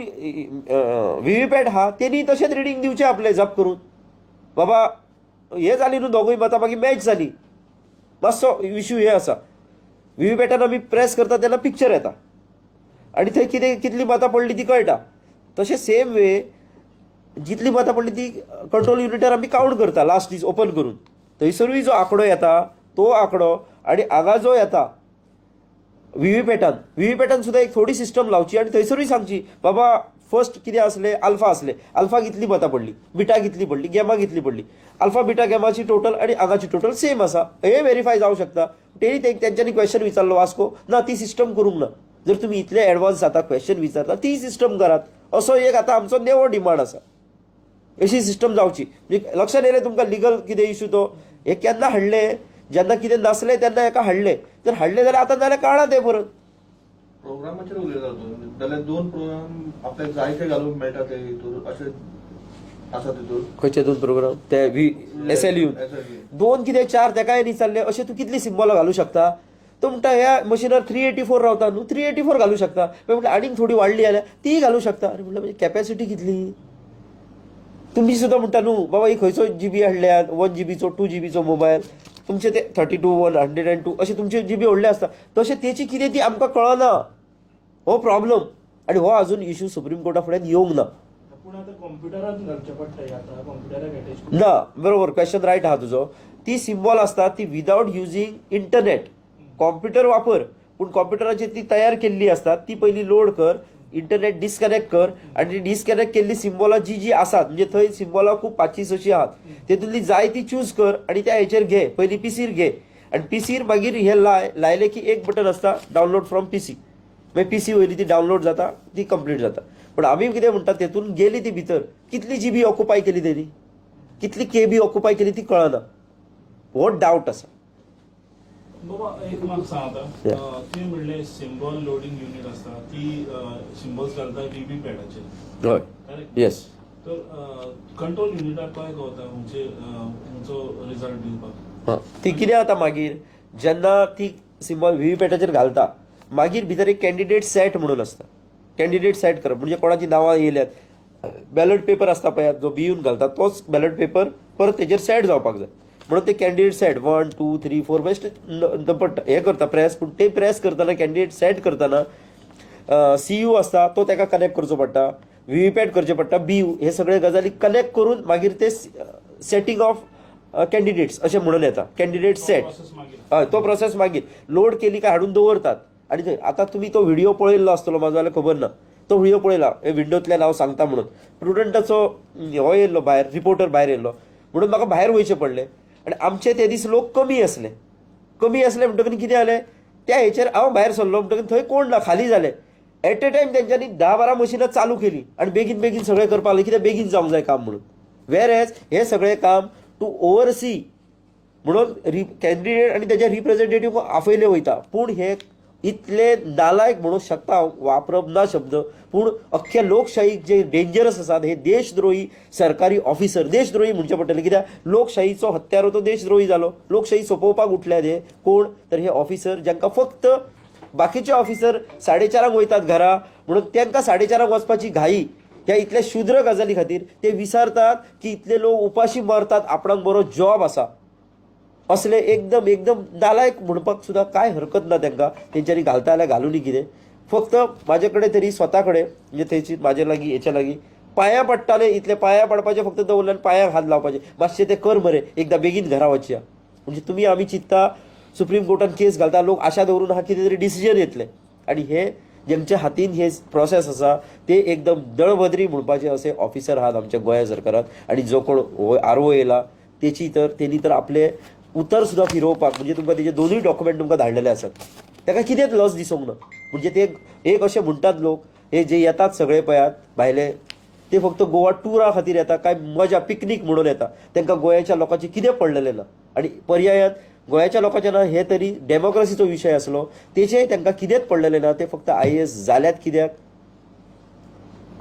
व्हीव्हीपॅट आहा तेणी तशेंच रिडींग दिवचें आपलें जप करून. बाबा हे जाली न्हू दोगूय मतां मागीर मॅच जाली. मातसो इश्यू हे आसा. व्हीव्हीपॅटान आमी प्रेस करता तेन्ना पिक्चर येता आनी थंय कितें कितली मतां पडली ती कळटा. तशें सेम वे जितली मतां पडली ती कंट्रोल युनिटार आमी कावंट करता लास्ट दीस ओपन करून. थंयसरूय जो आंकडो येता तो आंकडो आनी हांगा जो येता व्हीव्हीपॅटान सुद्दां एक थोडी सिस्टम लावची आनी थंयसरूय सांगची बाबा फर्स्ट कितें आसलें, अल्फा आसलें, अल्फा कितली मतां पडली, बिटा कितली पडली, गॅमा कितली पडली, अल्फा बिटा गॅमाची टोटल आनी हांगाची टोटल सेम आसा हे व्हेरीफाय जावं शकता. तेणी तेंच्यांनी क्वेश्चन विचारलो वास्को, ना ती सिस्टम करूंक ना. जर तुमी इतले एडवान्स जाता क्वेश्चन विचारता ती सिस्टम करात. असो एक आतां आमचो नेवो डिमांड आसा. अशी सिस्टम जावची. म्हणजे लक्षात येयलें तुमकां लिगल कितें इश्यू तो. हे केन्ना हाडले, जेन्ना कितें नासलें तेन्ना हेका हाडले. जर हाडले जाल्यार आतां जाल्यार काळा ते परत. प्रोग्रामाचेर उलयता जाल्यार दोन प्रोग्राम आपल्याक जाय ते घालूंक मेळटा ते हितूर अशें आसा तितूर. खंयचे दोन प्रोग्राम ते SLU दोन कितें चार तेकाय न्ही चालले अशें तूं कितली सिम्बॉलां घालूं शकता. तो म्हणटा ह्या मशिनार 384 रावता न्हू, 384 घालूं शकता. म्हणल्यार आनीक थोडी वाडली जाल्यार ती घालूं शकता. अरे म्हणल्यार म्हणजे कॅपॅसिटी कितली. तुमी सुद्दां म्हणटा न्हू बाबा ही खंयचो GB हाडल्यात 1 GBचो 2 GBचो मोबायल, तुमचे ते 32 102 अशे तुमचे GB व्हडले आसता. तशें तेची कितें ती आमकां कळना. हो प्रॉब्लम आनी हो अजून इश्यू सुप्रीम कोर्टा फुड्यान येवंक ना. पूण आतां कॉम्प्युटरान घालचें पडटा आतां कॉम्प्युटराक अटॅच ना. बरोबर क्वेश्चन रायट आहा तुजो. ती सिम्बॉल आसता ती विदाउट युजींग इंटरनेट. कॉम्प्युटर वापर पूण कॉम्प्युटराचेर ती तयार केल्ली आसता ती पयली लोड कर, इंटरनेट डिस्कनेक्ट कर आनी डिस्कनेक्ट केल्ली सिम्बॉलां जी आसात म्हणजे थंय सिम्बॉलां खूब 500-600 आहात तेतूंतली जाय ती चूज कर आनी त्या हेचेर घे. पयली PCर घे आनी PCर मागीर हे लायले की एक बटन आसता डावनलोड फ्रॉम PC. मागीर PC वयली ती डावनलोड जाता, ती कंप्लीट जाता. पूण आमी कितें म्हणटा तेतून गेली ती भितर कितली GB ऑक्युपाय केली तेणी, कितली KB ऑक्युपाय केली ती कळना. हो डावट आसा. बाबा एक म्हाका सांग आतां तुवें म्हणलें सिम्बॉल लोडिंग युनिट आसता ती सिम्बॉल्स घालता व्हीव्हीपॅटाचेर. हय करेक्ट. येस. तर कंट्रोल युनिटाक कळ्ळें गावता म्हणजे खंयचो रिजल्ट दिवपाक. ती कितें जाता मागीर जेन्ना ती सिम्बॉल व्हीव्हीपॅटाचेर घालता मागीर भितर एक कॅन्डिडेट सेट म्हणून आसता. कॅन्डिडेट सेट करप म्हणजे कोणाची नांवां येयल्यात, बॅलट पेपर आसता पळयात जो बियून घालता तोच बॅलट पेपर परत तेजेर सेट जावपाक जाय. म्हणून ते कॅन्डिडेट सेट 1 2 3 4 बेस्ट हे करता प्रेस. पूण ते प्रेस करतना कॅन्डिडेट सेट करतना CU आसता तो तेका कनेक्ट करचो पडटा, व्हीव्हीपॅट करचें पडटा, BU हे सगळे गजाली कनेक्ट करून मागीर ते सेटिंग ऑफ कॅन्डिडेट्स अशें म्हणून येता. कॅन्डिडेट सेट प्रोसेस मागीर हय तो प्रोसेस मागीर लोड केली काय हाडून दवरतात. आणि आतां तुमी तो व्हिडिओ पळयल्लो आसतलो म्हाजो जाल्यार खबर ना, तो व्हिडिओ पळयला हे विंडोतल्यान हांव सांगता म्हणून. प्रुडंटाचो हो येयल्लो भायर, रिपोर्टर भायर येयल्लो म्हणून म्हाका भायर वयचें पडलें. आनी आमचे ते दीस लोक कमी आसले म्हणटकीर कितें जालें त्या हेचेर हांव भायर सरलो म्हणटकीर थंय कोण ना, खाली जालें. एट ए टायम तेंच्यांनी 10-12 मशिनां चालू केली आनी बेगीन बेगीन सगळें करपाक लागलें, कित्याक बेगीन जावंक जाय काम म्हणून. वेर एज हे सगळें काम टू ओवरसी म्हणून कॅन्डिडेट आनी तेजे रिप्रेझेंटेटीव आफयले वयता. पूण हे इतले नालायक म्हणूंक शकता हांव, वापरप ना शब्द, पूण अख्ख्या लोकशाहीक जे डेंजरस आसात हे देशद्रोही सरकारी ऑफिसर. देशद्रोही म्हणचें पडटलें कित्याक लोकशाहीचो हत्यारो तो देशद्रोही जालो. लोकशाही सोंपोवपाक उठल्यात हे कोण तर हे ऑफिसर, जांकां फक्त बाकीचे ऑफिसर 4:30 वयतात घरा म्हणून तांकां 4:30 वचपाची घाई. ह्या इतल्या शुद्र गजाली खातीर ते विसरतात की इतले लोक उपाशी मरतात, आपणाक बरो जॉब आसा. असले एकदम एकदम नालायक म्हणपाक सुद्दां कांय हरकत ना तांकां. तेंच्यांनी घालता जाल्यार घालुनी कितें. फक्त म्हाजे कडेन तरी स्वता कडेन म्हणजे थंयची म्हाजे लागीं हेच्या लागीं पांयां पडटाले, इतले पांयां पडपाचे फक्त दवरले आनी पांयाक हात लावपाचे. मातशें ते कर मरे, एकदां बेगीन घरा वचया. म्हणजे तुमी आमी चिंतता सुप्रीम कोर्टान केस घालता, लोक आशा दवरून हा कितें तरी डिसिजन येतलें. आनी हे जेंच्या हातीन हे प्रोसेस आसा ते एकदम दळभद्री म्हणपाचे असे ऑफिसर आहात आमच्या गोंया सरकारात. आनी जो कोण RO येयला तेणी तर आपले उतर सुद्दां फिरोवपाक म्हणजे तुमकां तेजे दोनूय डॉक्युमेंट तुमकां धाडलेले आसात. ताका कितेंच लज दिसूंक ना. म्हणजे ते एक अशें म्हणटात लोक हे जे येतात सगळे पळयात भायले ते फक्त गोवा टुरा खातीर येता, काय मजा पिकनीक म्हणून येता. तांकां गोंयाच्या लोकांचें कितें पडलेलें ना. आनी पर्यायात गोंयाच्या लोकांचे ना हे तरी डेमोक्रेसीचो विशय आसलो तेचेय तांकां कितेंच पडलेलें ना. ते फक्त IAS जाल्यात कित्याक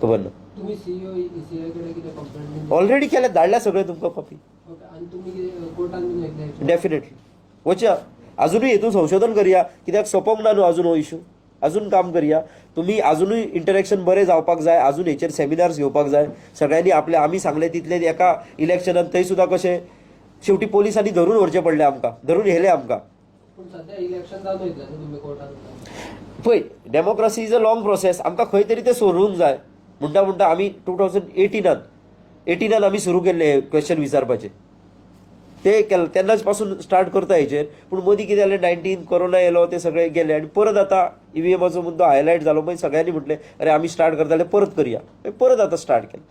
खबर ना. तुम्ही CIA कडे किती कंप्लेंट ऑलरेडी केल्यात, धाडल्या सगळे तुमकां कॉपी. आणि तुम्ही कोर्टान बीन घेतले डेफिनेटली वचया. अजूनही हेतून संशोधन करूया कित्याक सोंपोंक ना न्हू अजून हो इशू. अजून काम करूया. तुम्ही अजूनही इंटरॅक्शन बरें जावपाक जाय. अजून हेचेर सेमिनार्स घेवपाक जाय. सगळ्यांनी आपले आमी सांगले तितले एका इलेक्शनात थंय सुद्दां कशें शेवटी पोलिसांनी धरून व्हरचें पडलें आमकां, धरून व्हेले आमकां. पण सध्या इलेक्शन जावन वयतलें न्हू तुम्ही कोर्टान. पळय democracy is a long process. आमकां खंय तरी तें सोडूंक जाय. म्हणटा आमी 2018 आमी सुरू केल्ले हे क्वेश्चन विचारपाचे. ते तेन्नाच पासून स्टार्ट करता हेचेर. पूण मदीं कितें जालें 19 कोरोना येयलो, ते सगळे गेले आनी परत आतां EVMचो मुद्दो हायलायट जालो. मागीर सगळ्यांनी म्हटलें अरे आमी स्टार्ट करताले परत करया. परत आतां स्टार्ट केलें.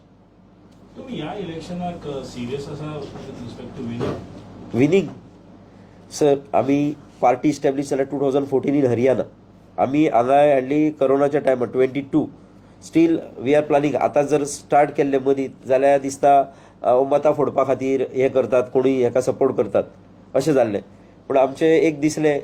तुम्ही ह्या इलेक्शनाक सिरियस आसा with respect to winning. Sir आमी पार्टी इस्टॅब्लीश जाल्यार 2014 इन हरियाणा. आमी हांगा हाडली कोरोनाच्या टायमार 22. Still we are planning. आतां जर स्टार्ट केल्ले मदीं जाल्यार दिसता मतां फोडपा खातीर हे करतात, कोणूय हेका सपोर्ट करतात अशें जाल्लें. पूण आमचें एक दिसलें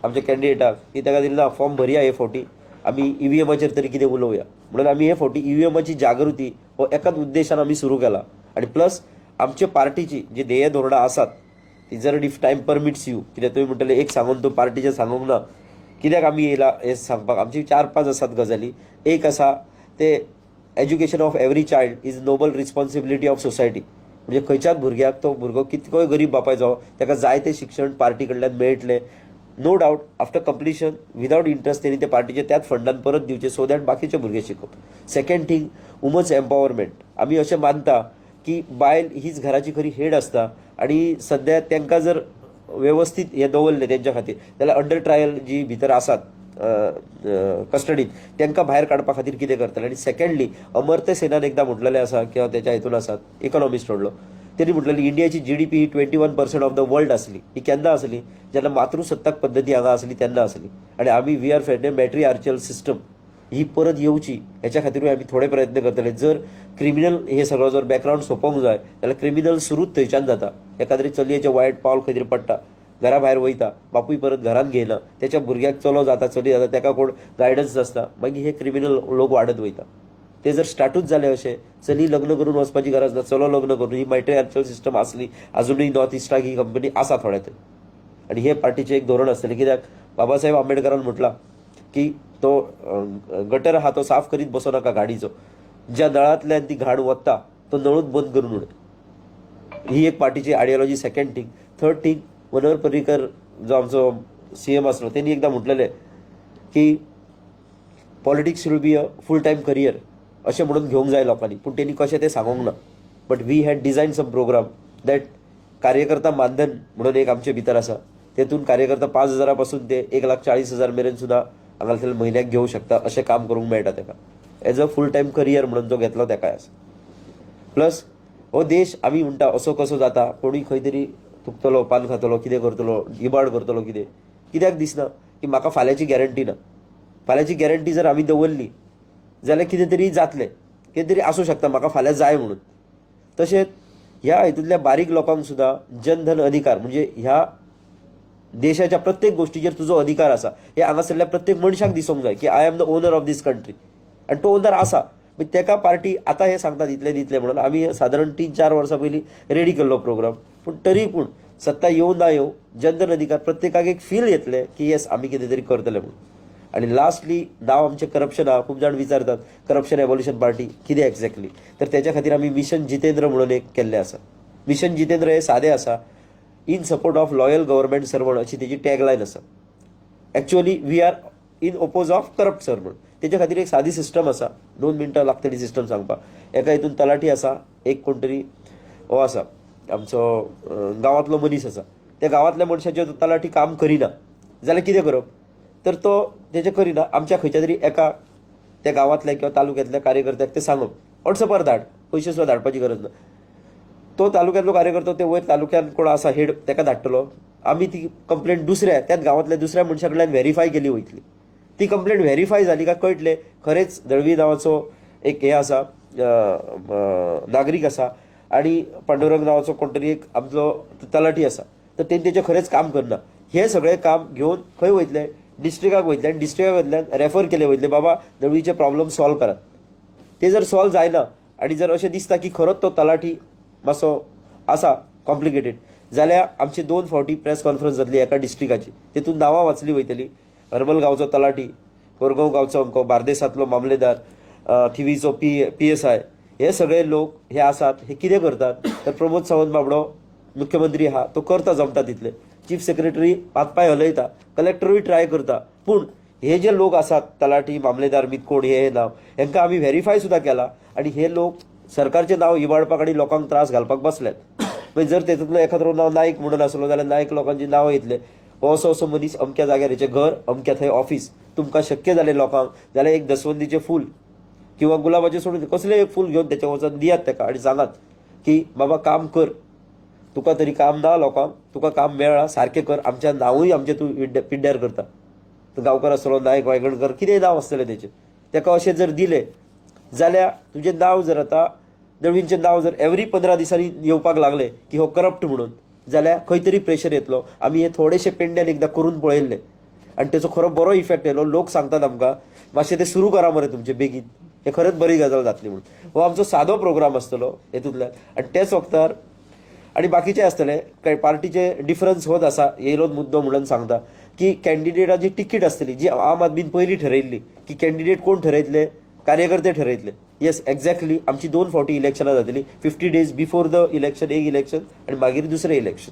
आमच्या कॅन्डिडेटाक की ताका दिलें फॉर्म भरया हे फावटी आमी EVMचेर तरी कितें उलोवया. म्हणून आमी हे फावटी EVMची जागृती हो एकाच उद्देशान आमी सुरू केला. आनी प्लस आमचे पार्टीची जी ध्येय धोरणां आसात ती जर इफ टायम परमिट्स यू, कित्याक तुवें म्हणटलें एक सांगून तो पार्टीचें सांगूंक ना. कित्याक आमी येयला हे सांगपाक आमची 4-5 आसात गजाली. एक आसा ते education of every child is noble responsibility of society. म्हणजे खंयच्याच भुरग्याक तो भुरगो कितकोय गरीब बापाय जावं ताका जाय तें शिक्षण पार्टी कडल्यान मेळटलें. No doubt after completion without interest तेणी ते पार्टीचे त्याच फंडान परत दिवचे सो दॅट बाकीचे भुरगे शिकप. Second thing women's empowerment. आमी अशें मानता की बायल हीच घराची खरी हेड आसता आनी सद्या तांकां जर वेवस्थीत हे दवरलें तेंच्या खातीर जाल्यार अंडर ट्रायल जी भितर आसात कस्टडीत तांकां भायर काडपा खातीर कितें करतले. आनी सेकंडली अमर्त्य सेनान एकदां म्हटलेलें आसा किंवा तेच्या हितून आसात इकॉनॉमिस्ट व्हडलो तेणी म्हटलेली इंडियाची GDP he 21% of the world आसली. ही केन्ना आसली जेन्ना मातृसत्ताक पद्दती हांगा आसली तेन्ना आसली. आनी आमी वी आर फेडे मॅट्रिआर्चियल सिस्टम ही परत येवची हेच्या खातीरूय आमी थोडे प्रयत्न करतले. जर क्रिमिनल हे सगळो जर बॅकग्रावंड सोंपोवंक जाय जाल्यार क्रिमिनल सुरूच थंयच्यान जाता. एखाद्री चलयेचें वायट पावल खंय तरी पडटा, घरा भायर वयता, बापूय परत घरांत घेयना, त्याच्या भुरग्याक चलो जाता चली जाता ताका कोण गायडन्स नासता, मागीर हे क्रिमिनल लोक वाडत वयता. ते जर स्टार्टूच जालें अशें चली लग्न करून वचपाची गरज ना, चलो लग्न करून ही मॅट्रिआर्चियल सिस्टम आसली अजुनूय नॉर्थ इस्टाक ही कंपनी आसा थोड्या थंय. आनी हे पार्टीचें एक धोरण आसतलें. कित्याक बाबासाहेब आंबेडकरान म्हटलां की तो गटर हा तो साफ करीत बसो नाका गाडीचो, ज्या नळांतल्यान ती घाण वता तो नळूच बंद करून उडय. ही एक पार्टीची ideology. Second thing. Third thing, Manohar Parrikar जो आमचो CM आसलो त्यांनी एकदां म्हटलेलें की politics should be a full time career अशें म्हणून घेवंक जाय लोकांनी, पूण त्यांनी कशें तें सांगूंक ना. But we had design some programme that कार्यकर्ता मानधन म्हणून एक आमचे भितर आसा. तेतून कार्यकर्ता 5,000 पासून ते 1,40,000 मेरेन सुद्धा हांगासर म्हयन्याक घेवंक शकता, अशें काम करूंक मेळटा ताका. As a full time career म्हणून जो घेतलो ताकाय आसा. प्लस हो देश आमी म्हणटा असो कसो जाता, कोणूय खंय तरी थुकतलो, पान खातलो, कितें करतलो, इबाड करतलो, कित्याक दिसना की म्हाका फाल्यांची गॅरंटी ना. फाल्यांची गॅरंटी जर आमी दवरली जाल्यार कितें तरी जातलें, कितें तरी आसूं शकता म्हाका फाल्यां जाय म्हणून. तशेंच ह्या हितूंतल्या बारीक लोकांक सुद्धा जनधन अधिकार म्हणजे ह्या देशाच्या प्रत्येक गोष्टीचेर तुजो अधिकार आसा हे हांगासरल्या प्रत्येक मनशाक दिसूंक जाय की I am the owner of this country. आनी तो ओनर आसा. तेका पार्टी आतां हे सांगतात इतले दितले म्हणून. आमी सादारण 3-4 वर्सां पयलीं रेडी केल्लो प्रोग्राम, पूण तरी पूण सत्ता येवं ना येवं जनधन अधिकार प्रत्येकाक एक फील येतले की येस आमी कितें तरी करतले म्हणून. आणि लास्टली नाव आमचें करप्शन आहा. खूब जाण विचारतात करप्शन एबॉल्युशन पार्टी कितें एक्झॅक्टली, तर त्याच्या खातीर आमी मिशन जितेंद्र म्हणून एक केल्लें आसा. मिशन जितेंद्र हे सादें आसा. In support of loyal government servant अशी तेजी टॅगलायन आसा. Actually we are in oppose of corrupt servant. तेच्या खातीर एक सादी सिस्टम आसा. 2 मिनटां लागतली सिस्टम सांगपाक. एका हितून तलाठी आसा, एक कोण तरी हो आसा आमचो गांवांतलो मनीस आसा. त्या गांवांतल्या मनशाचें तलाठी काम करिना जाल्यार कितें करप, तर तो तेजें करिना आमच्या खंयच्या तरी एका त्या गांवांतल्या किंवा तालुक्यांतल्या कार्यकर्त्याक तें सांगप वॉट्सअपार धाड, पयशे सुद्दां धाडपाची गरज ना. तो तालुक्यांतलो कार्यकर्तो ते वयर तालुक्यान कोण आसा हेड ताका धाडटलो. आमी ती कंप्लेंट दुसऱ्या त्याच गांवांतल्या दुसऱ्या मनशा कडल्यान व्हेरीफाय केली वयतली. ती कंप्लेंट व्हेरीफाय जाली काय कळटलें खरेंच दळवी नांवाचो एक हे आसा नागरीक आसा आनी पांडुरंग नांवाचो कोण तरी एक आमचो तलाठी आसा, तर तेणी तेजें खरेंच काम करना. हे सगळें काम घेवन खंय वयतले, डिस्ट्रिक्टाक वयतले आनी डिस्ट्रिक्टाक रेफर केले वयतले बाबा दळवीचे प्रॉब्लम सॉल्व करात. ते जर सॉल्व जायना आनी जर अशें दिसता की खरोच तो तलाठी मातसो आसा कॉम्प्लिकेटेड जाल्यार आमची 2 फावटी प्रेस कॉन्फरन्स जातली एका डिस्ट्रिक्टाची. तेतून नांवां वाचली वयतली. हरमल गांवचो तलाठी, कोरगांव गांवचो अमको, बार्देसांतलो मामलेदार, थिवीचो PSI, हे सगळे लोक हे आसात. हे कितें करतात तर प्रमोद सावंत बाबडो मुख्यमंत्री आहा तो करता जमता तितले. चीफ सेक्रेटरी पांय हलयता, कलेक्टरूय ट्राय करता. पूण हे जे लोक आसात तलाठी, मामलेदार, कोण हे नांव हेंकां आमी व्हेरीफाय सुद्दां केला आनी हे लोक सरकारचें नांव इबाडपाक आनी लोकांक त्रास घालपाक बसल्यात. म्हणजे जर तेतूंतलो एखादो नांव नायक म्हणून आसलो जाल्यार नायक लोकांची नांवां येतले. हो असो मनीस अमक्या जाग्यार हेचें घर, अमक्या थंय ऑफिस, तुमकां शक्य जालें लोकांक जाल्यार एक दसवंदीचें फूल किंवा गुलाबाचें सोडून कसलें एक फूल घेवन तेच्या वचून दियात ताका आनी सांगात की बाबा काम कर, तुका तरी काम ना लोकांक, तुका काम मेळ्ळा सारकें कर, आमच्या नांवूय आमचें तूं पिड्ड्यार करता. गांवकार आसतलो, नायक, वायगणकर, कितेंय नांव आसतलें तेचें, ताका अशें जर दिलें जाल्यार तुजें नांव जर आतां दळवींचें नांव जर एवरी 15 दिसांनी येवपाक लागलें की हो करप्ट म्हणून जाल्यार खंय तरी प्रेशर येतलो. आमी हे थोडेशे पेंड्यान एकदां करून पळयल्ले आनी तेचो खरो बरो इफेक्ट येयलो. लोक सांगतात आमकां मातशें तें सुरू करा मरे तुमचें बेगीन, हे खरेंच बरी गजाल जातली म्हणून. हो आमचो सादो प्रोग्राम आसतलो हेतूंतल्यान आनी तेच वक्तार आनी बाकीचे आसतले काही पार्टीचे डिफरन्स होत आसा. येयलोच मुद्दो म्हणून सांगता की कॅन्डिडेटाची तिकीट आसतली जी आम आदमीन पयलीं ठरयल्ली की कॅन्डिडेट कोण ठरयतले, कार्यकर्ते ठरयतले. येस एक्झॅक्टली आमची 2 फावटी इलेक्शनां जातली. 50 days बिफोर द इलेक्शन एक इलेक्शन आनी मागीर दुसरें इलेक्शन,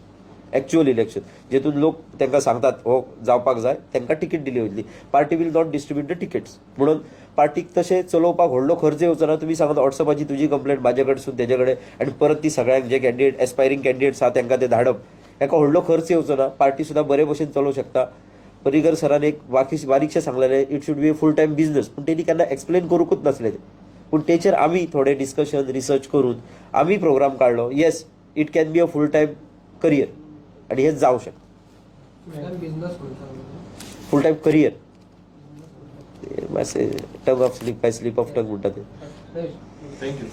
एक्चुअल इलेक्शन, जेतून लोक तांकां सांगतात हो जावपाक जाय, तांकां तिकीट दिली वयतली. Party will not distribute the tickets म्हणून पार्टीक तशें चलोवपाक व्हडलो खर्च येवचो ना. तुमी सांगता वॉट्सअपाची तुजी कंप्लेंट म्हाजे कडसून तेजे कडेन आनी परत ती सगळ्यांक जे कॅन्डिडेट एस्पायरींग कॅन्डिडेट्स आहा तांकां ते धाडप, हाका व्हडलो खर्च येवचो ना. पार्टी सुद्दां बरे भशेन चलोवंक शकता. पर्रीकर सरान एक बारीकशें सांगलेलें it should be a full time business, पूण तेणी केन्ना एक्सप्लेन करूंकूच नासलें तें. पूण तेचेर आमी थोडे डिस्कशन रिसर्च करून आमी प्रोग्राम काडलो. Yes it can be a full time career आनी हें जावं शकता. बिझनेस फूल टायम करियर मातशें tongue of slip of tongue म्हणटा ते. थँक्यू.